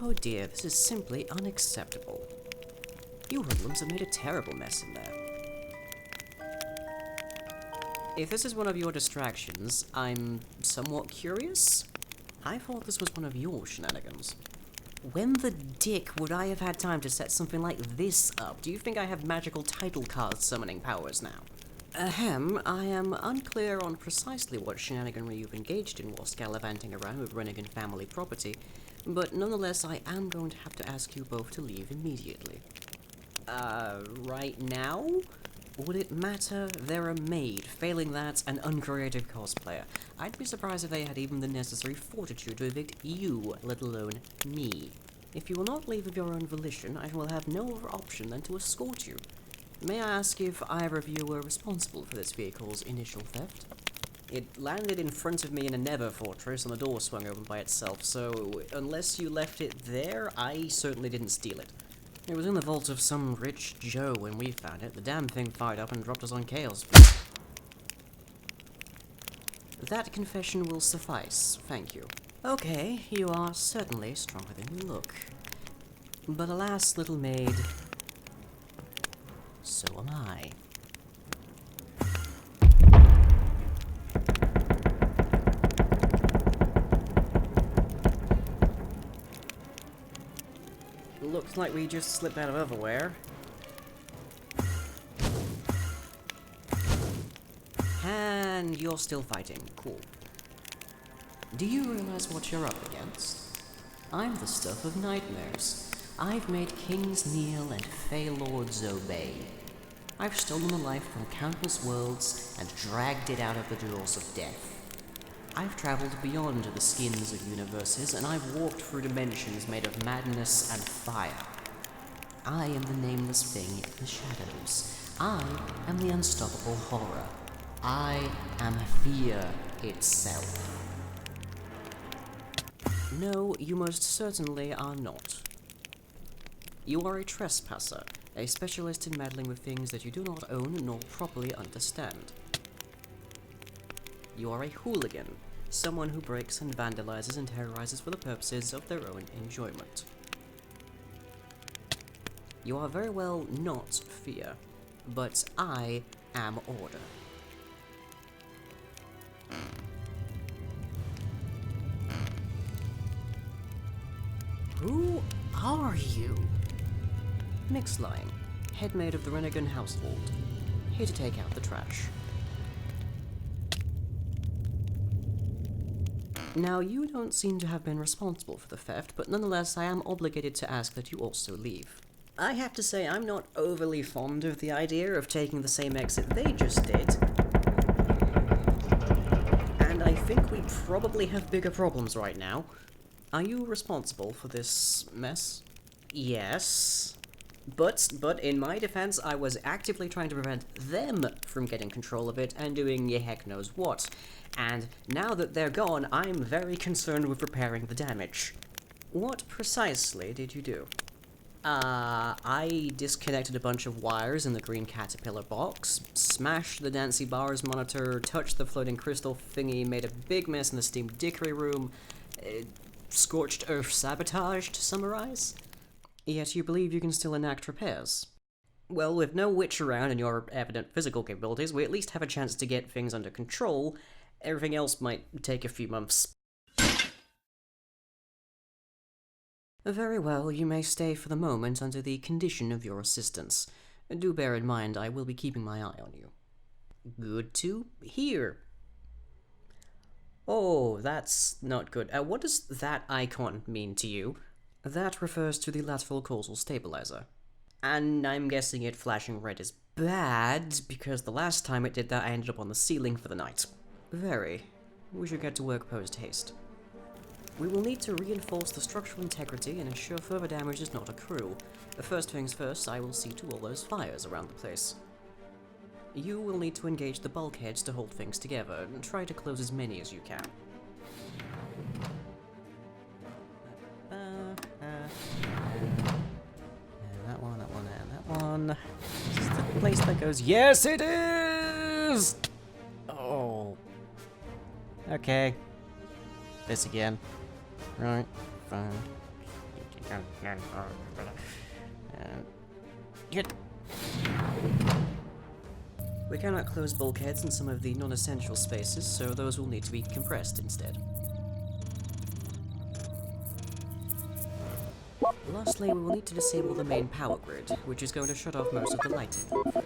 Oh dear, this is simply unacceptable. You hoodlums have made a terrible mess in there. If this is one of your distractions, I'm somewhat curious. I thought this was one of your shenanigans. When the dick would I have had time to set something like this up? Do you think I have magical title card summoning powers now? Ahem, I am unclear on precisely what shenaniganry you've engaged in whilst gallivanting around with Rennigan family property, but nonetheless I am going to have to ask you both to leave immediately. Right now? Would it matter? They're a maid. Failing that, an uncreative cosplayer. I'd be surprised if they had even the necessary fortitude to evict you, let alone me. If you will not leave of your own volition, I will have no other option than to escort you. May I ask if either of you were responsible for this vehicle's initial theft? It landed in front of me in a nether fortress and the door swung open by itself, so unless you left it there, I certainly didn't steal it. It was in the vault of some rich Joe when we found it. The damn thing fired up and dropped us on Chaos. That confession will suffice, thank you. Okay, you are certainly stronger than you look. But alas, little maid, so am I. Looks like we just slipped out of Otherware. And you're still fighting. Cool. Do you realize what you're up against? I'm the stuff of nightmares. I've made kings kneel and fey lords obey. I've stolen a life from countless worlds and dragged it out of the jaws of death. I've traveled beyond the skins of universes, and I've walked through dimensions made of madness and fire. I am the nameless thing in the shadows. I am the unstoppable horror. I am fear itself. No, you most certainly are not. You are a trespasser, a specialist in meddling with things that you do not own nor properly understand. You are a hooligan, someone who breaks and vandalizes and terrorizes for the purposes of their own enjoyment. You are very well not fear, but I am order. Who are you? Mixline, headmaid of the Rennigan household, here to take out the trash. Now, you don't seem to have been responsible for the theft, but nonetheless I am obligated to ask that you also leave. I have to say, I'm not overly fond of the idea of taking the same exit they just did. And I think we probably have bigger problems right now. Are you responsible for this mess? Yes. But in my defense, I was actively trying to prevent them from getting control of it and doing heck knows what. And now that they're gone, I'm very concerned with repairing the damage. What precisely did you do? I disconnected a bunch of wires in the green caterpillar box, smashed the Nancy Bars monitor, touched the floating crystal thingy, made a big mess in the steamed dickery room, scorched earth sabotage, to summarize. Yet you believe you can still enact repairs. Well, with no witch around and your evident physical capabilities, we at least have a chance to get things under control. Everything else might take a few months. Very well, you may stay for the moment under the condition of your assistance. Do bear in mind I will be keeping my eye on you. Good to hear. Oh, that's not good. What does that icon mean to you? That refers to the lateral causal stabilizer. And I'm guessing it flashing red is bad, because the last time it did that I ended up on the ceiling for the night. Very. We should get to work post-haste. We will need to reinforce the structural integrity and ensure further damage does not accrue. First things first, I will see to all those fires around the place. You will need to engage the bulkheads to hold things together, and try to close as many as you can. That one, and that one. This is the place that goes, yes it is! Oh. Okay. This again. Right, fine. Get. We cannot close bulkheads in some of the non-essential spaces, so those will need to be compressed instead. Lastly, we will need to disable the main power grid, which is going to shut off most of the lighting, I'm afraid.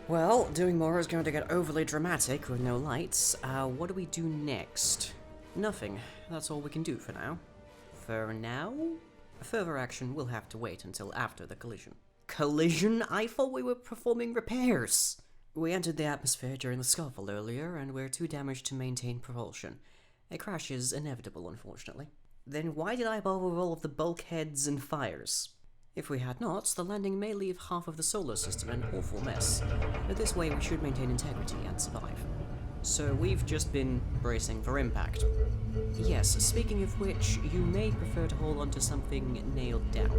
Well, doing more is going to get overly dramatic with no lights. What do we do next? Nothing. That's all we can do for now. For now? Further action will have to wait until after the collision. Collision? I thought we were performing repairs! We entered the atmosphere during the scuffle earlier, and we're too damaged to maintain propulsion. A crash is inevitable, unfortunately. Then why did I bother with all of the bulkheads and fires? If we had not, the landing may leave half of the solar system an awful mess, but this way we should maintain integrity and survive. So we've just been bracing for impact. Yes, speaking of which, you may prefer to hold onto something nailed down.